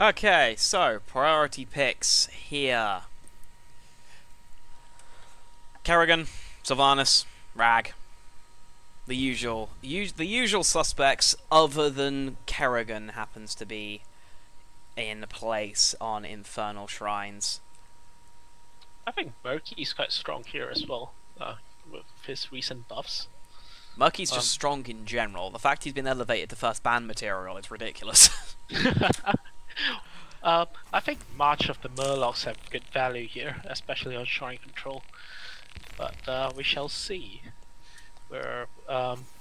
Okay, so priority picks here. Kerrigan, Sylvanas, Rag. The usual suspects, other than Kerrigan happens to be in place on Infernal Shrines. I think Murky is quite strong here as well, with his recent buffs. Murky's just strong in general. The fact he's been elevated to first ban material is ridiculous. I think March of the Murlocs have good value here, especially on Shrine Control. But we shall see. We're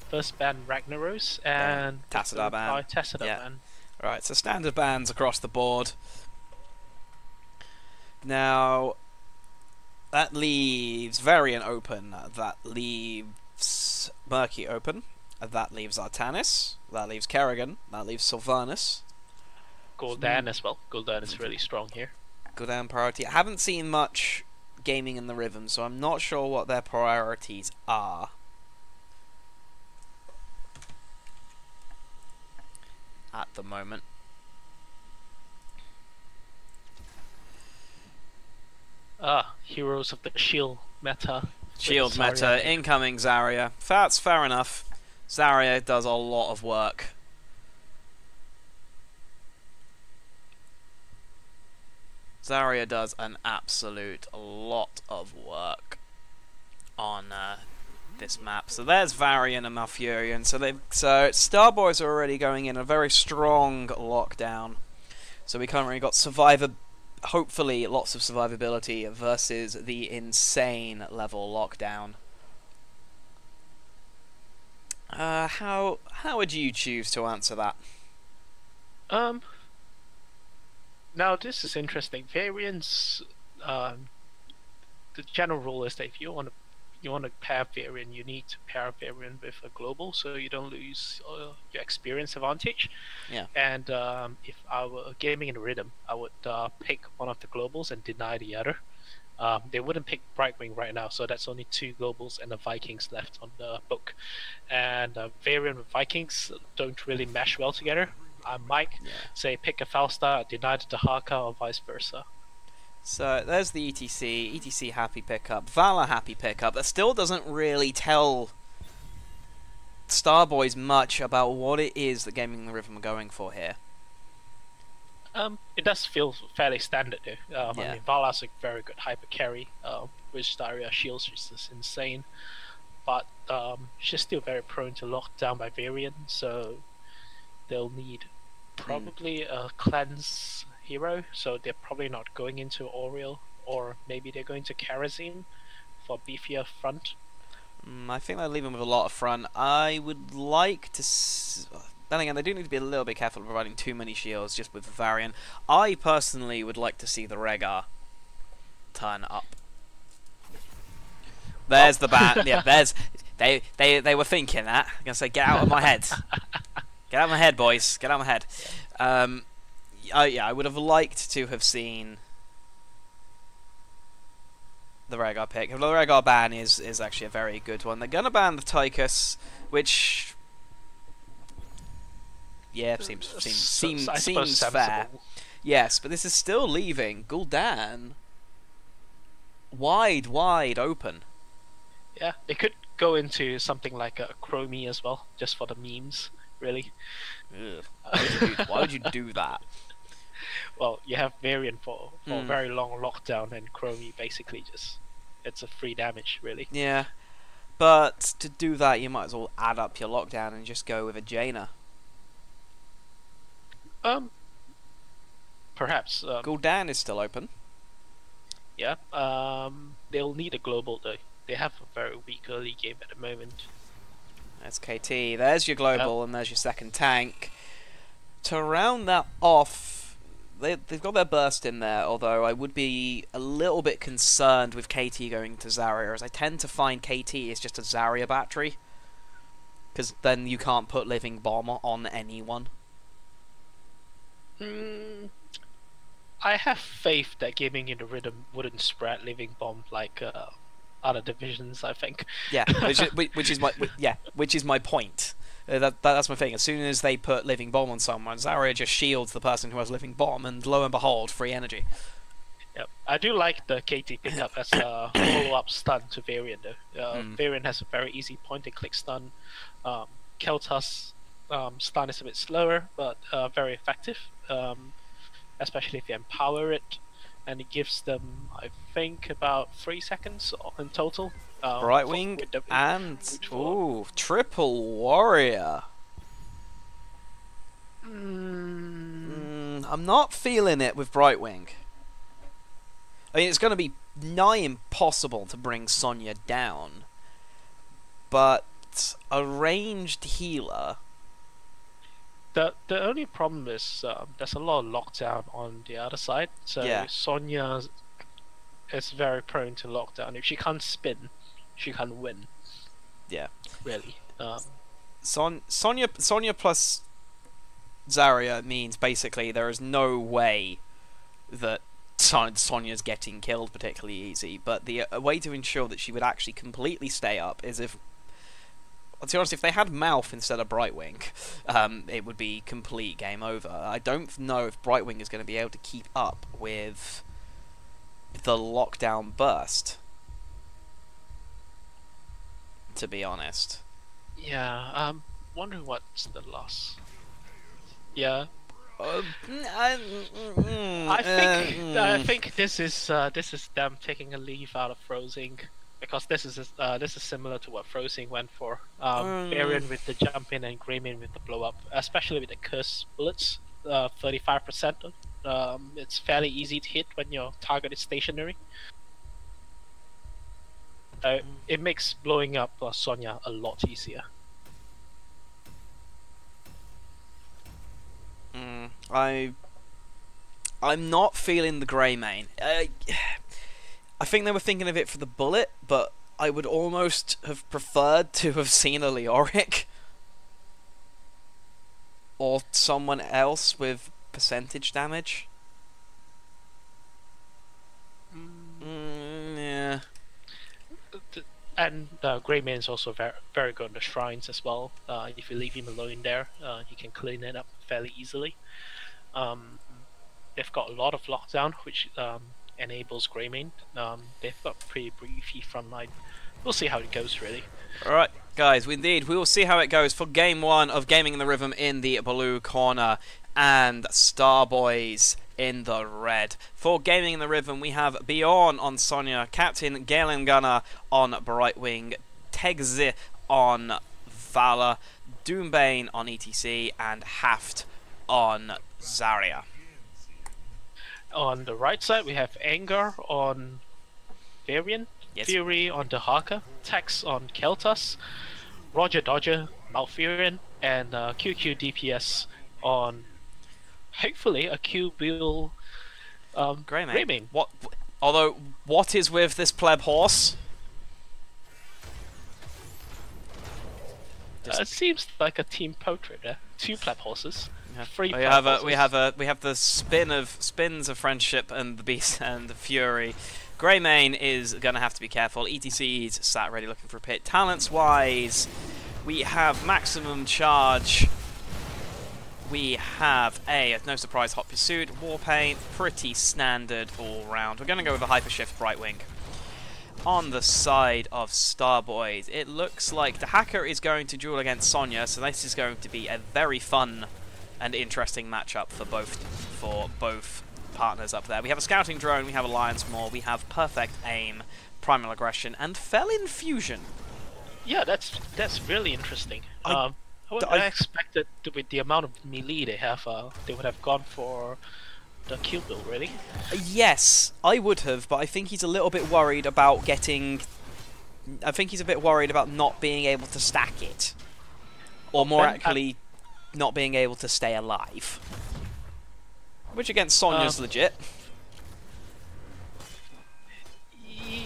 first ban Ragnaros and Tassadar ban. Tassadar ban. Right, so standard bans across the board. Now, that leaves Varian open. That leaves Murky open. That leaves Artanis. That leaves Kerrigan. That leaves Sylvanas. Gul'dan as well. Gul'dan is really strong here. Gul'dan priority. I haven't seen much gaming in the Rhythm, so I'm not sure what their priorities are. At the moment. Heroes of the Shield meta. Shield meta, incoming Zarya. That's fair enough. Zarya does a lot of work. Zarya does an absolute lot of work on this map. So there's Varian and Malfurion. So StarBoys are already going in a very strong lockdown. So we currently got hopefully lots of survivability versus the insane level lockdown. How would you choose to answer that? Now this is interesting. Variants, the general rule is that if you want to pair Variant, you need to pair Variant with a global, so you don't lose your experience advantage. Yeah. And if I were gaming in Rhythm, I would pick one of the globals and deny the other. They wouldn't pick Brightwing right now, so that's only 2 globals and the Vikings left on the book. And Variant with Vikings don't really mesh well together. I might say pick a Falstar, deny the Dahaka, or vice versa. So there's the ETC. ETC happy pickup. Valor happy pickup. That still doesn't really tell StarBoys much about what it is that Gaming the Rhythm are going for here. It does feel fairly standard though. I mean, Vala's a very good hyper carry, which Daria shields is just insane. But she's still very prone to lock down by Varian, so they'll need probably a cleanse hero, so they're probably not going into Oriel, or maybe they're going to Karazim for beefier front. I think they'll leave him with a lot of front. I would like to... Then again, they do need to be a little bit careful of providing too many shields just with Varian. I personally would like to see the Rhaegar turn up. There's the bat. Yeah, there's... They were thinking that. I'm going to say, get out of my head. Get out of my head, boys. Get out of my head. Yeah, I would have liked to have seen the Rhaegar pick. The Rhaegar ban is actually a very good one. They're going to ban the Tychus, which... Yeah, seems fair. Yes, but this is still leaving Gul'dan wide open. Yeah, they could go into something like a Chromie as well, just for the memes, really. Why would you do that? Well, you have Variant for a very long lockdown, and Chromie basically just... it's a free damage, really. Yeah, but to do that, you might as well add up your lockdown and just go with a Jaina. Perhaps. Gul'dan is still open. Yeah. They'll need a global though. They have a very weak early game at the moment. That's KT. There's your global, and there's your second tank. To round that off, they've got their burst in there, although I would be a little bit concerned with KT going to Zarya, as I tend to find KT is just a Zarya battery. Because then you can't put Living Bomb on anyone. I have faith that Gaming in the Rhythm wouldn't spread Living Bomb like other divisions, I think. Yeah, which is my point. That's my thing. As soon as they put Living Bomb on someone, Zarya just shields the person who has Living Bomb, and lo and behold, free energy. Yep. I do like the KT pickup as a follow-up stun to Varian though. Varian has a very easy point-and-click stun. Kelta's stun is a bit slower, but very effective, especially if you empower it. And it gives them, I think, about 3 seconds in total. Brightwing and triple warrior. I'm not feeling it with Brightwing. I mean, it's going to be nigh impossible to bring Sonya down, but a ranged healer. The only problem is there's a lot of lockdown on the other side, so yeah. Sonya is very prone to lockdown. If she can't spin, she can't win. Yeah, really. Sonya plus Zarya means basically there is no way that Sonya's getting killed particularly easy. But the way to ensure that she would actually completely stay up is if. To be honest, if they had Mouth instead of Brightwing, it would be complete game over. I don't know if Brightwing is going to be able to keep up with the lockdown burst, to be honest. Yeah, I'm wondering what's the loss. Yeah. I think this is them taking a leaf out of Frozing. Because this is similar to what Frozing went for. Varian with the jump in and Greymane with the blow up, especially with the curse bullets, 35%. It's fairly easy to hit when your target is stationary. It makes blowing up Sonya a lot easier. I'm not feeling the Greymane. I think they were thinking of it for the bullet, but I would almost have preferred to have seen a Leoric. Or someone else with percentage damage. Yeah. And Greymane is also very, very good on the shrines as well. If you leave him alone there, he can clean it up fairly easily. They've got a lot of lockdown, which enables Greymane. They've got pretty briefy front line. We'll see how it goes, really. Alright, guys, we will see how it goes for Game 1 of Gaming in the Rhythm in the blue corner and StarBoys in the red. For Gaming in the Rhythm, we have Bjorn on Sonya, Captain Galen Gunner on Brightwing, Tegzi on Valor, Doombane on ETC, and Haft on Zarya. On the right side, we have Anger on Varian, yes. Fury on Dehaka, Tex on Keltas, Roger Dodger, Malfurion, and QQ DPS on, hopefully, a Q-Bill Greymane. Although, what is with this pleb horse? It seems like a team portrait there. 2 pleb horses. Yeah. 3 we have the spins of friendship and the beast and the fury. Greymane is gonna have to be careful. ETC's sat ready looking for a pit. Talents wise, we have maximum charge. We have no surprise, hot pursuit, warpaint, pretty standard all round. We're gonna go with a hyper shift Brightwing. On the side of StarBoys, it looks like the hacker is going to duel against Sonya, so this is going to be a very fun and interesting matchup for both partners up there. We have a scouting drone, we have Alliance Maul, we have perfect aim, primal aggression, and Felon Fusion. Yeah, that's really interesting. I expected with the amount of melee they have, they would have gone for the Q build, really. Yes, I would have, but I think he's a little bit worried about getting. I think he's a bit worried about not being able to stack it, or more accurately, not being able to stay alive. Which against Sonya's legit.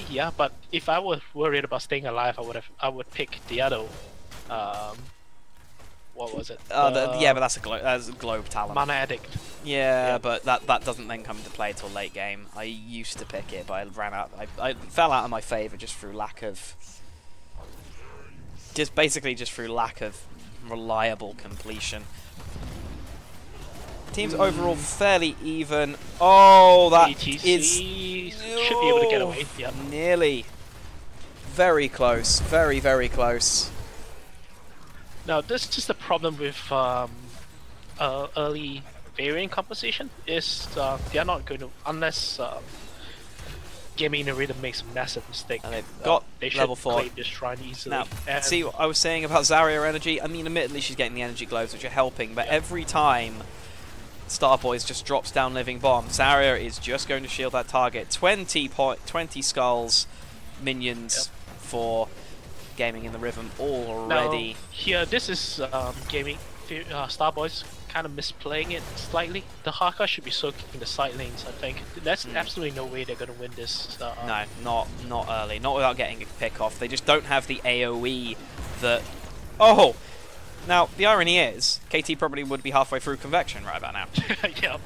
Yeah, but if I was worried about staying alive, I would pick the other. What was it? Yeah, but that's a globe talent. Mana Addict. Yeah, but that doesn't then come into play till late game. I used to pick it, but I ran out. I fell out of my favour just through lack of. Just through lack of reliable completion. Teams overall fairly even. Oh, that is should be able to get away. Yep. Nearly. Very close. Very, very close. Now, this is the problem with early variant composition, is they're not going to, unless Gaming in the Rhythm makes a massive mistake. And they've got they should level 4. claim this shrine easily. Now, and see what I was saying about Zarya energy? I mean, admittedly she's getting the energy globes, which are helping, but every time StarBoys just drops down Living Bomb, Zarya is just going to shield that target. 20 skulls, minions for Gaming in the Rhythm already. Now, here, this is StarBoys kind of misplaying it slightly. The Haka should be soaking the side lanes, I think. There's absolutely no way they're going to win this. No, not early. Not without getting a pick off. They just don't have the AoE that... Oh! Now, the irony is, KT probably would be halfway through Convection right about now. Yep.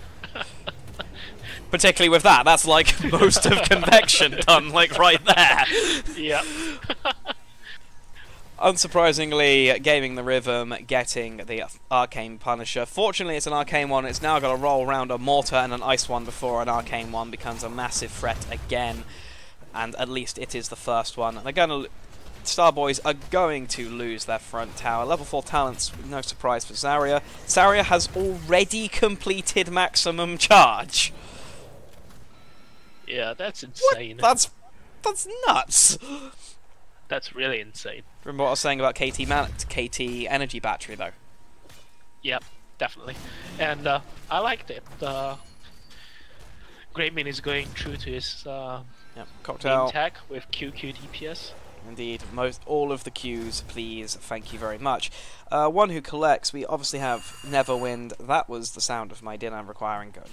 Particularly with that, that's like most of Convection done, like right there. Yep. Unsurprisingly, Gaming the Rhythm getting the Arcane Punisher. Fortunately, it's an Arcane one. It's now got to roll around a Mortar and an Ice one before an Arcane one becomes a massive threat again. And at least it is the first one. And they're going to... StarBoys are going to lose their front tower. Level 4 talents, no surprise for Zarya. Zarya has already completed maximum charge. Yeah, that's insane. What? That's nuts. That's really insane. Remember what I was saying about KT energy battery though? Yep, definitely. And I liked it. Greatman is going true to his cocktail main tag with QQ DPS. Indeed, all of the Qs, please, thank you very much. One who collects, we obviously have Neverwind. That was the sound of my dinner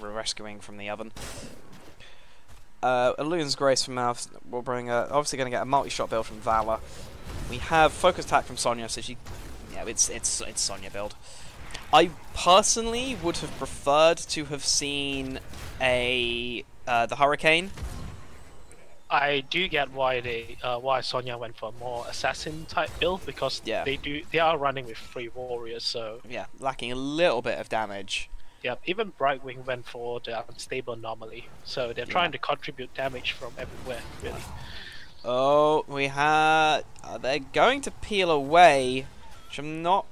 rescuing from the oven. Illusion's Grace from Mouth will bring obviously going to get a multi-shot build from Valor. We have Focus Attack from Sonya, so it's Sonya build. I personally would have preferred to have seen the Hurricane. I do get why Sonya went for a more assassin type build, because they are running with 3 warriors, so yeah, lacking a little bit of damage. Yeah, even Brightwing went for the unstable anomaly, so they're trying to contribute damage from everywhere, really. Oh, they're going to peel away, which I'm not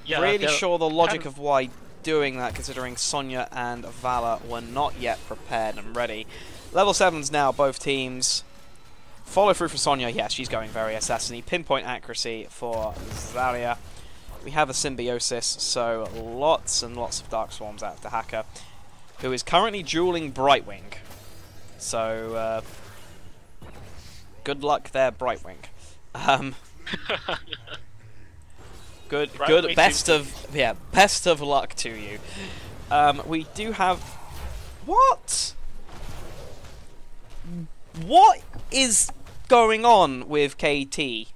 really sure the logic of why doing that, considering Sonya and Valor were not yet prepared and ready. Level 7s now, both teams. Follow through for Sonya, yes, she's going very assassin-y. Pinpoint accuracy for Zarya. We have a Symbiosis, so lots and lots of Dark Swarms out to Hacker, who is currently dueling Brightwing. So, good luck there, Brightwing. Good, best of luck to you. We do have... What is going on with KT?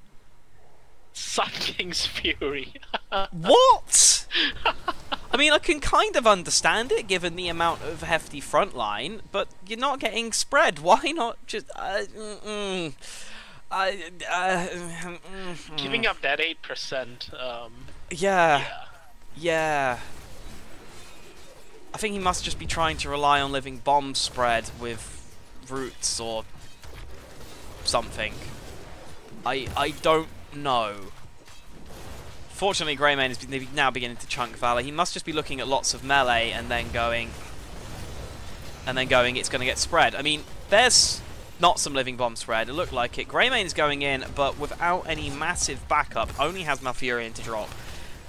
Sun King's Fury. What? I mean, I can kind of understand it, given the amount of hefty front line, but you're not getting spread. Why not just... Giving up that 8%, Yeah. I think he must just be trying to rely on Living Bomb spread with roots or something. I don't know. Fortunately, Greymane is now beginning to chunk Valor. He must just be looking at lots of melee and then going, it's going to get spread. I mean, there's not some Living Bomb spread. It looked like it. Greymane's going in, but without any massive backup. Only has Malfurion to drop.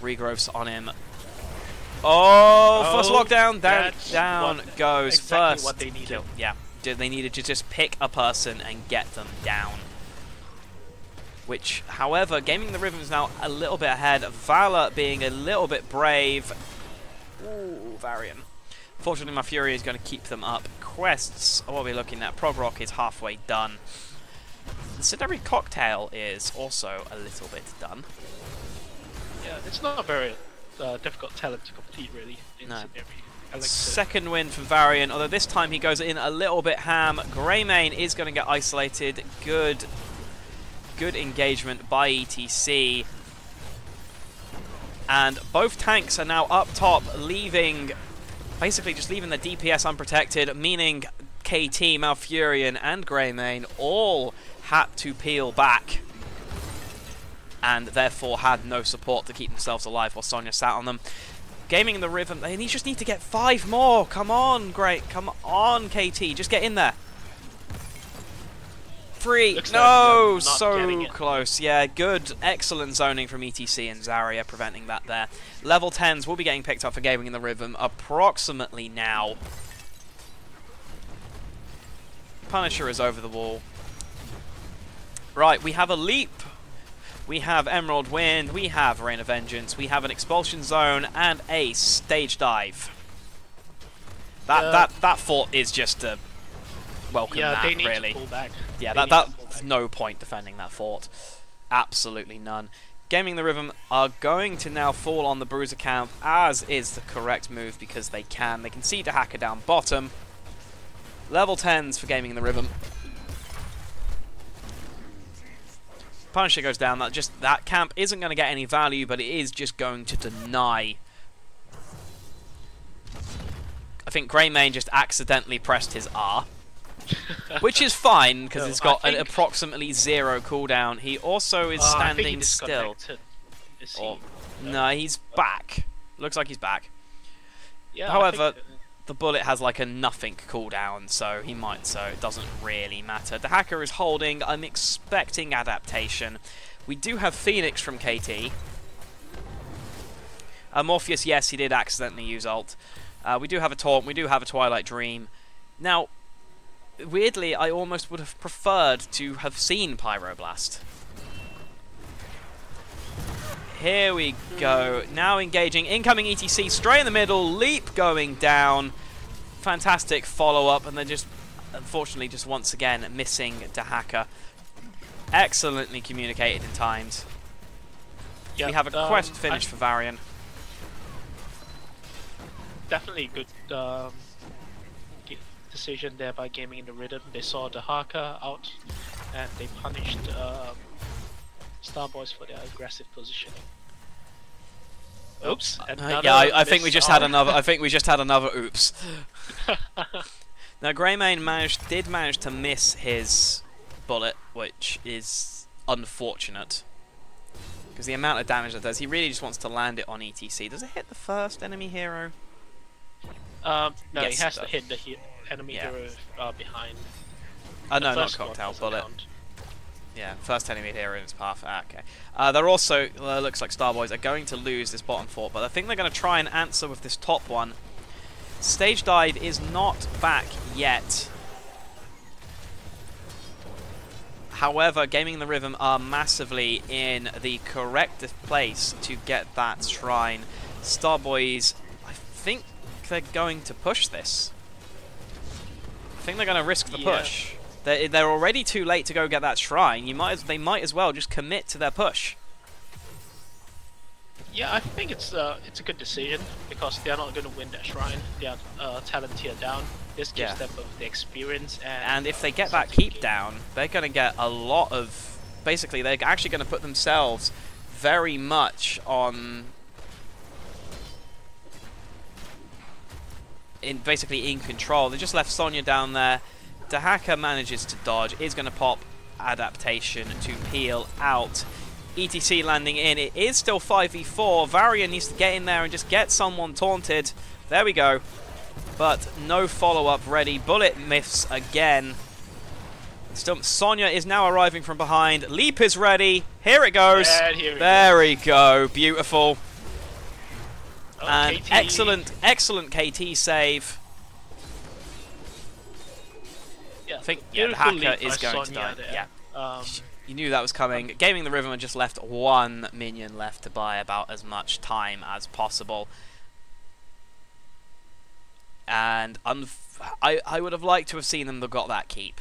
Regrowth's on him. First lockdown. Down goes first. What they needed. Kill. Yeah, they needed to just pick a person and get them down. Which, however, Gaming the Rhythm is now a little bit ahead. Valor being a little bit brave. Ooh, Varian. Fortunately, my Fury is going to keep them up. Quests, what are we looking at? Prog Rock is halfway done. The Incendiary Cocktail is also a little bit done. Yeah, it's not a very difficult talent to complete, really. No. Elixir. Second win from Varian, although this time he goes in a little bit ham. Greymane is going to get isolated. Good engagement by ETC. And both tanks are now up top, basically just leaving the DPS unprotected, meaning KT, Malfurion, and Greymane all had to peel back, and therefore had no support to keep themselves alive while Sonya sat on them. Gaming in the Rhythm, they just need to get 5 more. Come on, come on, KT, just get in there. 3, no, so close. Yeah, good, excellent zoning from ETC and Zarya preventing that there. Level 10s will be getting picked up for Gaming in the Rhythm approximately now. Punisher is over the wall. Right, we have a leap. We have Emerald Wind, we have Rain of Vengeance, we have an Expulsion Zone, and a Stage Dive. That fort is just a welcome yeah, map, they need really. To pull back. Yeah, that's no point defending that fort. Absolutely none. Gaming in the Rhythm are going to now fall on the Bruiser camp, as is the correct move because they can. They can see the hacker down bottom. Level 10s for Gaming in the Rhythm. Punisher goes down. That camp isn't going to get any value, but it is just going to deny. I think Greymane just accidentally pressed his R, which is fine because it's got an approximately 0 cooldown. He also is standing still. No, he's back. Looks like he's back. Yeah, however, the bullet has like a nothing cooldown, so it doesn't really matter. The hacker is holding. I'm expecting adaptation. We do have Phoenix from KT. Morpheus, yes, he did accidentally use ult. We do have a Taunt. We do have a Twilight Dream. Now, weirdly, I almost would have preferred to have seen Pyroblast. Here we go. Now engaging. Incoming ETC straight in the middle. Leap going down. Fantastic follow-up. And they're just, unfortunately, just once again missing Dahaka. Excellently communicated in times. Yep, we have a quest finished for Varian. Definitely good decision there by Gaming in the Rhythm. They saw Dahaka out and they punished StarBoys for their aggressive positioning. Oops. Yeah, I think we just had another. I think we just had another oops. Now Greymane did manage to miss his bullet, which is unfortunate because the amount of damage that does. He really just wants to land it on ETC. Does it hit the first enemy hero? No, yes, he has to hit the enemy hero behind. Oh no, not cocktail bullet. Yeah, first enemy hero in its path. Okay. They're also, looks like StarBoys are going to lose this bottom fort, but I think they're going to try and answer with this top one. Stage Dive is not back yet. However, Gaming in the Rhythm are massively in the correct place to get that shrine. StarBoys, I think they're going to push this. I think they're going to risk the push. They're already too late to go get that shrine. They might as well just commit to their push. Yeah, I think it's a good decision because they're not going to win that shrine. They are talent tier down. This gives them both the experience and if they get that keep down, they're going to get a lot of. Basically, they're actually going to put themselves very much on. Basically in control. They just left Sonya down there. Dahaka manages to dodge, is going to pop adaptation to peel out. ETC landing in. It is still 5v4. Varian needs to get in there and just get someone taunted. There we go. But no follow-up ready. Bullet miss again. Still, Sonya is now arriving from behind. Leap is ready. Here it goes. There we go. Beautiful. And KT. excellent KT save. Yeah, I think the hacker is going to die. There. Yeah, you knew that was coming. Gaming the Rhythm had just left one minion left to buy about as much time as possible. And I would have liked to have seen them got that keep.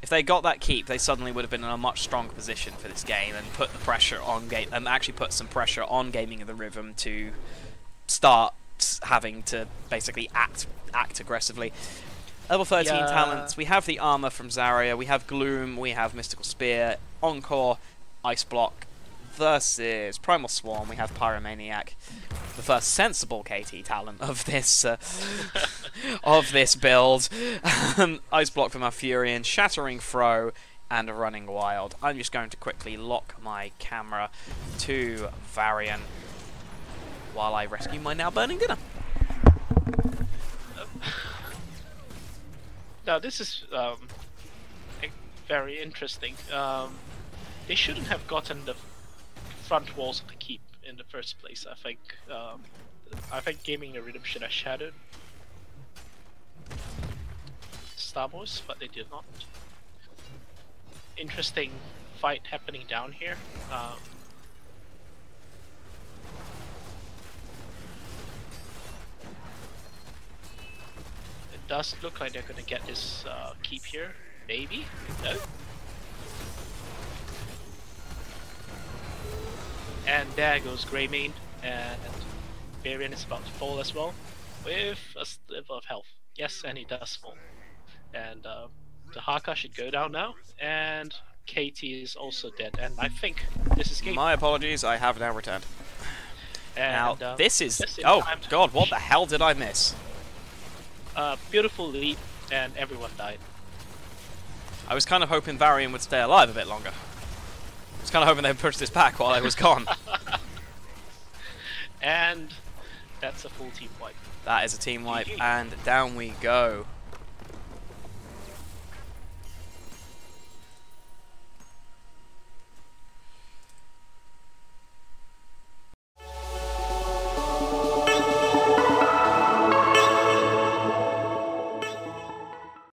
If they got that keep, they suddenly would have been in a much stronger position for this game and put the pressure on actually put some pressure on Gaming of the Rhythm to start having to basically act aggressively. Level 13 talents. We have the armor from Zarya. We have Gloom. We have Mystical Spear, Encore, Ice Block. versus Primal Swarm. We have Pyromaniac, the first sensible KT talent of this of this build. Ice Block from Malfurion, Shattering Throw, and Running Wild. I'm just going to quickly lock my camera to Varian while I rescue my now burning dinner. Now this is very interesting. They shouldn't have gotten the front walls of the keep in the first place. I think Gaming the Rhythm should have shadowed StarBoys, but they did not. Interesting fight happening down here. It does look like they're gonna get this keep here. Maybe? No? And there goes Greymane, and Varian is about to fall as well, with a sliver of health. Yes, and he does fall. And the Haka should go down now, and KT is also dead, and I think this is game. My apologies, I have now returned. And, now, this is... Oh, God, what the hell did I miss? Beautiful leap, and everyone died. I was kind of hoping Varian would stay alive a bit longer. I was kind of hoping they'd push this back while I was gone. And that's a full team wipe. That is a team wipe, and down we go.